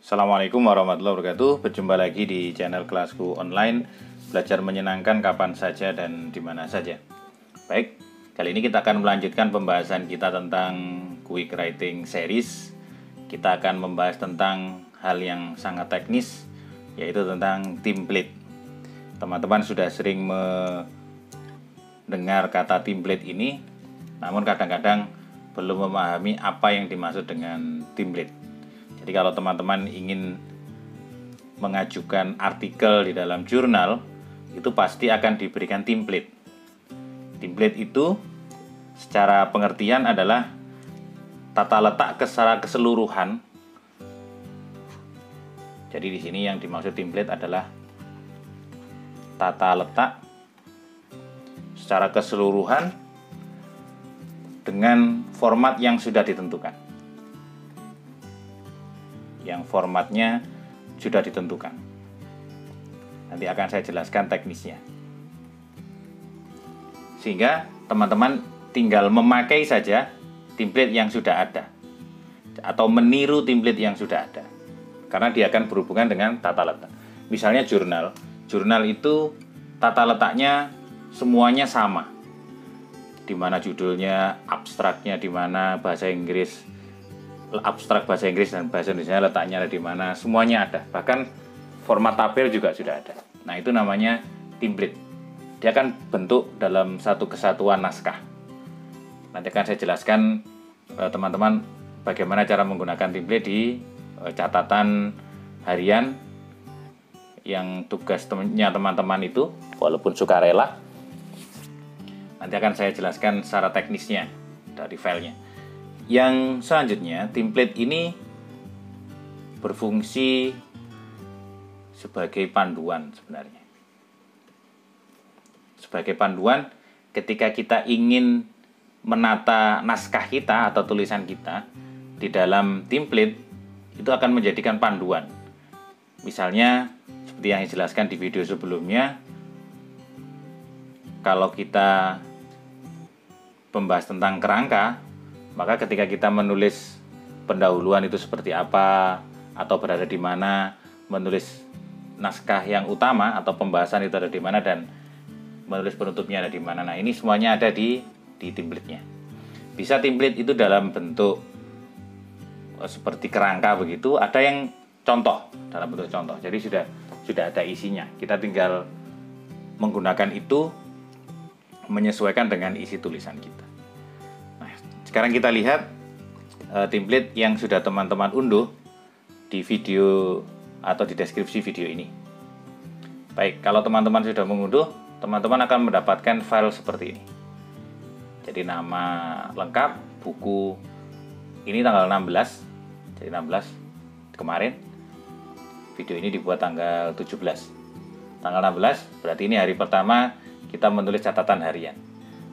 Assalamualaikum warahmatullahi wabarakatuh. Berjumpa lagi di channel kelasku online. Belajar menyenangkan kapan saja dan di mana saja. Baik, kali ini kita akan melanjutkan pembahasan kita tentang quick writing series. Kita akan membahas tentang hal yang sangat teknis, yaitu tentang template. Teman-teman sudah sering mendengar kata template ini, namun kadang-kadang belum memahami apa yang dimaksud dengan template. Jadi kalau teman-teman ingin mengajukan artikel di dalam jurnal, itu pasti akan diberikan template. Template itu secara pengertian adalah tata letak secara keseluruhan. Jadi di sini yang dimaksud template adalah tata letak secara keseluruhan dengan format yang sudah ditentukan. Yang formatnya sudah ditentukan. Nanti akan saya jelaskan teknisnya. Sehingga teman-teman tinggal memakai saja template yang sudah ada atau meniru template yang sudah ada. Karena dia akan berhubungan dengan tata letak. Misalnya jurnal. Jurnal itu tata letaknya semuanya sama. Di mana judulnya, abstraknya di mana, bahasa Inggris, abstrak bahasa Inggris dan bahasa Indonesia letaknya ada di mana, semuanya ada. Bahkan format tabel juga sudah ada. Nah, itu namanya template. Dia akan bentuk dalam satu kesatuan naskah. Nanti akan saya jelaskan teman-teman bagaimana cara menggunakan template di catatan harian yang tugasnya teman-teman itu, walaupun sukarela. Nanti akan saya jelaskan secara teknisnya dari filenya. Yang selanjutnya, template ini berfungsi sebagai panduan sebenarnya. Sebagai panduan ketika kita ingin menata naskah kita atau tulisan kita di dalam template, itu akan menjadikan panduan. Misalnya seperti yang dijelaskan di video sebelumnya, kalau kita membahas tentang kerangka, maka ketika kita menulis pendahuluan itu seperti apa atau berada di mana, menulis naskah yang utama atau pembahasan itu ada di mana, dan menulis penutupnya ada di mana. Nah, ini semuanya ada di template-nya. Bisa template itu dalam bentuk seperti kerangka begitu, ada yang contoh dalam bentuk contoh. Jadi sudah ada isinya. Kita tinggal menggunakan itu menyesuaikan dengan isi tulisan kita. Nah, sekarang kita lihat template yang sudah teman-teman unduh di video atau di deskripsi video ini. Baik, kalau teman-teman sudah mengunduh, teman-teman akan mendapatkan file seperti ini. Jadi nama lengkap, buku, ini tanggal 16, jadi 16 kemarin. Video ini dibuat tanggal 17. Tanggal 16 berarti ini hari pertama kita menulis catatan harian.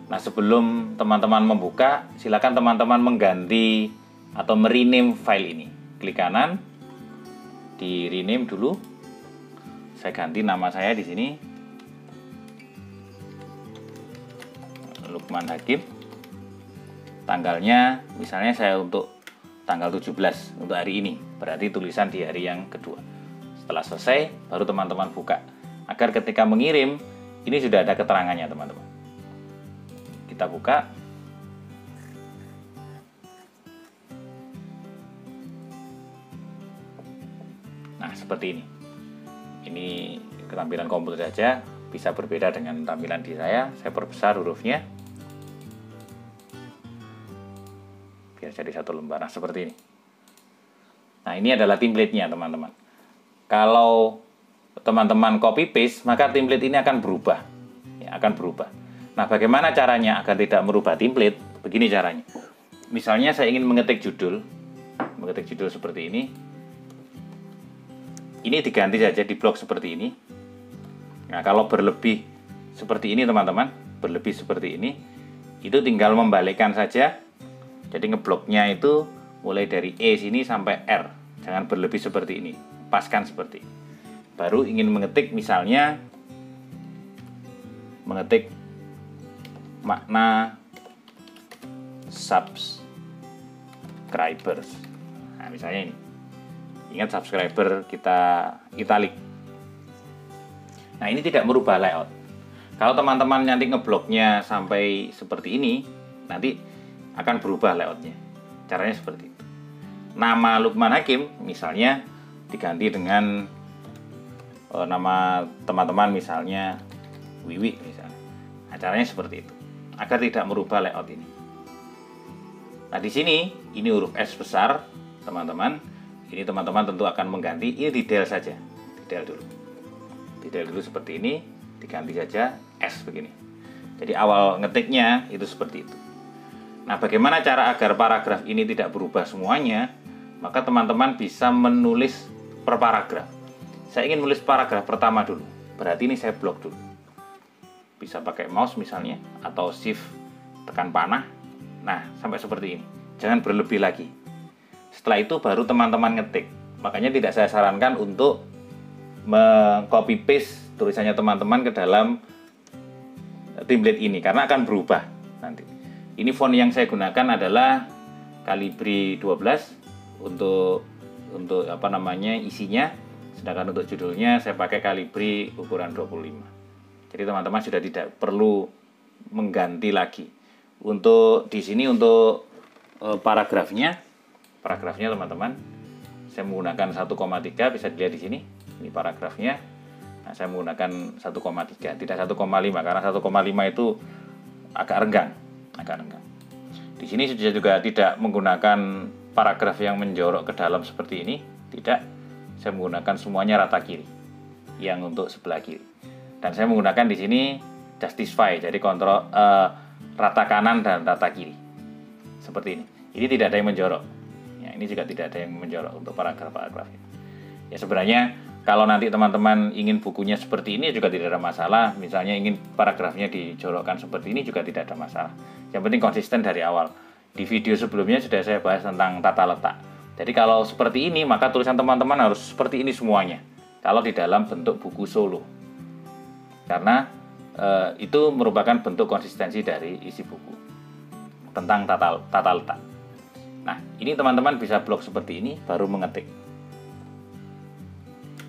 Nah, sebelum teman-teman membuka, silakan teman-teman mengganti atau merename file ini. Klik kanan, di rename dulu. Saya ganti nama saya di sini, Lukman Hakim. Tanggalnya misalnya saya untuk tanggal 17 untuk hari ini, berarti tulisan di hari yang kedua. Setelah selesai, baru teman-teman buka, agar ketika mengirim ini sudah ada keterangannya, teman-teman. Kita buka. Nah, seperti ini. Ini ketampilan komputer saja, bisa berbeda dengan tampilan di saya. Saya perbesar hurufnya biar jadi satu lembar. Nah, seperti ini. Nah, ini adalah template-nya, teman-teman. Kalau teman-teman copy paste, maka template ini akan berubah. Ya, akan berubah. Nah, bagaimana caranya agar tidak merubah template? Begini caranya. Misalnya saya ingin mengetik judul seperti ini. Ini diganti saja di blok seperti ini. Nah, kalau berlebih seperti ini, teman-teman, berlebih seperti ini, itu tinggal membalikkan saja. Jadi ngebloknya itu mulai dari E sini sampai R. Jangan berlebih seperti ini. Paskan seperti ini. Baru ingin mengetik, misalnya mengetik makna subscribers. Nah, misalnya ini. Ingat subscriber kita italic. Nah, ini tidak merubah layout. Kalau teman-teman nanti ngebloknya sampai seperti ini, nanti akan berubah layoutnya. Caranya seperti itu. Nama Lukman Hakim misalnya diganti dengan nama teman-teman misalnya Wiwi misalnya. Nah, caranya seperti itu agar tidak merubah layout ini. Nah, di sini ini huruf S besar, teman-teman. Ini teman-teman tentu akan mengganti, ini di del saja. Di del dulu. Di del dulu seperti ini, diganti saja S begini. Jadi awal ngetiknya itu seperti itu. Nah, bagaimana cara agar paragraf ini tidak berubah semuanya? Maka teman-teman bisa menulis per paragraf. Saya ingin menulis paragraf pertama dulu. Berarti ini saya blok dulu. Bisa pakai mouse misalnya, atau shift tekan panah. Nah, sampai seperti ini. Jangan berlebih lagi. Setelah itu baru teman-teman ngetik. Makanya tidak saya sarankan untuk meng-copy paste tulisannya teman-teman ke dalam template ini, karena akan berubah nanti. Ini font yang saya gunakan adalah Calibri 12 untuk apa namanya isinya, sedangkan untuk judulnya saya pakai Calibri ukuran 25. Jadi teman-teman sudah tidak perlu mengganti lagi. Untuk di sini untuk paragrafnya teman-teman, saya menggunakan 1,3, bisa dilihat di sini. Ini paragrafnya. Nah, saya menggunakan 1,3, tidak 1,5 karena 1,5 itu agak renggang. Di sini saya juga tidak menggunakan paragraf yang menjorok ke dalam seperti ini, tidak. Saya menggunakan semuanya rata kiri, yang untuk sebelah kiri. Dan saya menggunakan di sini justify, jadi kontrol rata kanan dan rata kiri, seperti ini. Ini tidak ada yang menjorok. Ya, ini juga tidak ada yang menjorok untuk paragraf-paragrafnya. Ya, sebenarnya kalau nanti teman-teman ingin bukunya seperti ini juga tidak ada masalah. Misalnya ingin paragrafnya dijorokkan seperti ini juga tidak ada masalah. Yang penting konsisten dari awal. Di video sebelumnya sudah saya bahas tentang tata letak. Jadi kalau seperti ini, maka tulisan teman-teman harus seperti ini semuanya. Kalau di dalam bentuk buku solo. Karena itu merupakan bentuk konsistensi dari isi buku. Tentang tata letak. Nah, ini teman-teman bisa blok seperti ini, baru mengetik.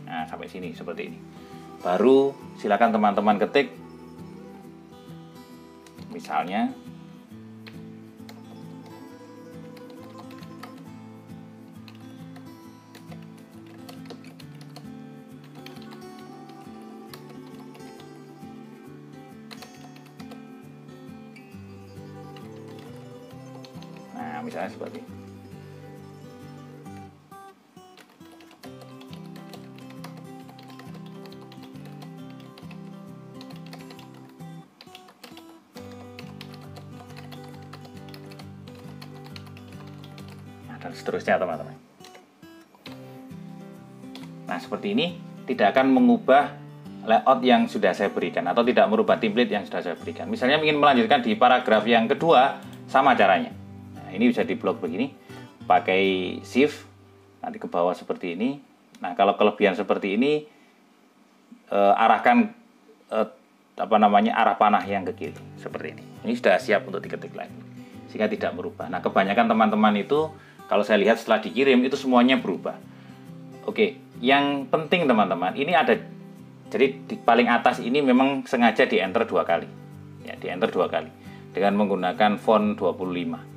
Nah, sampai sini seperti ini. Baru silakan teman-teman ketik. Misalnya misalnya seperti ini. Dan seterusnya teman-teman. Nah, seperti ini tidak akan mengubah layout yang sudah saya berikan atau tidak merubah template yang sudah saya berikan. Misalnya ingin melanjutkan di paragraf yang kedua, sama caranya. Nah, ini bisa diblok begini, pakai shift nanti ke bawah seperti ini. Nah, kalau kelebihan seperti ini arahkan arah panah yang ke kiri seperti ini. Ini sudah siap untuk diketik lagi sehingga tidak merubah. Nah, kebanyakan teman-teman itu kalau saya lihat setelah dikirim itu semuanya berubah. Oke, yang penting teman-teman, ini ada, jadi di paling atas ini memang sengaja di enter 2 kali. Ya, di enter 2 kali dengan menggunakan font 25.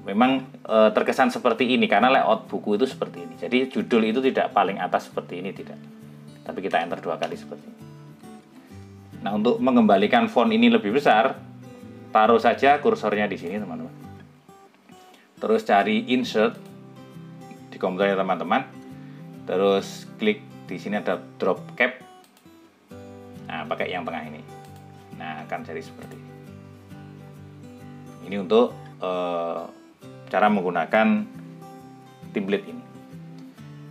Memang terkesan seperti ini karena layout buku itu seperti ini. Jadi judul itu tidak paling atas seperti ini, tidak. Tapi kita enter 2 kali seperti ini. Nah, untuk mengembalikan font ini lebih besar, taruh saja kursornya di sini teman-teman. Terus cari insert di komputernya teman-teman. Terus klik di sini ada drop cap. Nah, pakai yang tengah ini. Nah, akan jadi seperti ini. Ini untuk cara menggunakan template ini.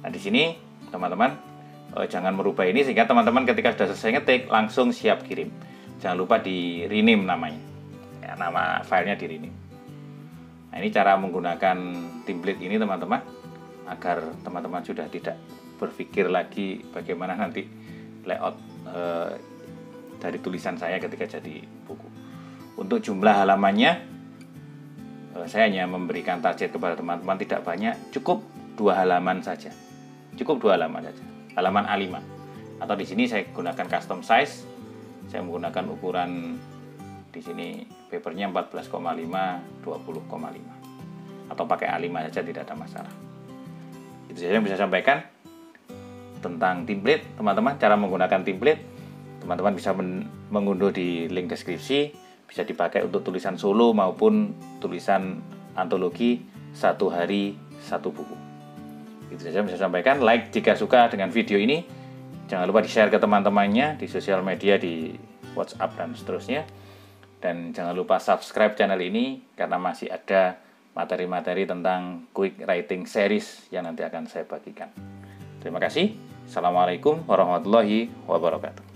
Nah, di sini teman-teman jangan merubah ini sehingga teman-teman ketika sudah selesai ngetik langsung siap kirim. Jangan lupa di rename namanya. Ya, nama filenya di rename. Nah, ini cara menggunakan template ini teman-teman, agar teman-teman sudah tidak berpikir lagi bagaimana nanti layout dari tulisan saya ketika jadi buku. Untuk jumlah halamannya, saya hanya memberikan target kepada teman-teman tidak banyak, cukup 2 halaman saja. cukup 2 halaman saja, halaman A5. Atau di sini saya gunakan custom size, saya menggunakan ukuran di sini papernya 14,5 20,5 atau pakai A5 saja, tidak ada masalah. Itu saja yang bisa saya sampaikan tentang template, teman-teman. Cara menggunakan template, teman-teman bisa mengunduh di link deskripsi, bisa dipakai untuk tulisan solo maupun tulisan antologi 1 hari 1 buku. Itu saja yang bisa saya sampaikan. Like jika suka dengan video ini, jangan lupa di-share ke teman-temannya di sosial media, di WhatsApp dan seterusnya. Dan jangan lupa subscribe channel ini karena masih ada materi-materi tentang quick writing series yang nanti akan saya bagikan. Terima kasih. Assalamualaikum warahmatullahi wabarakatuh.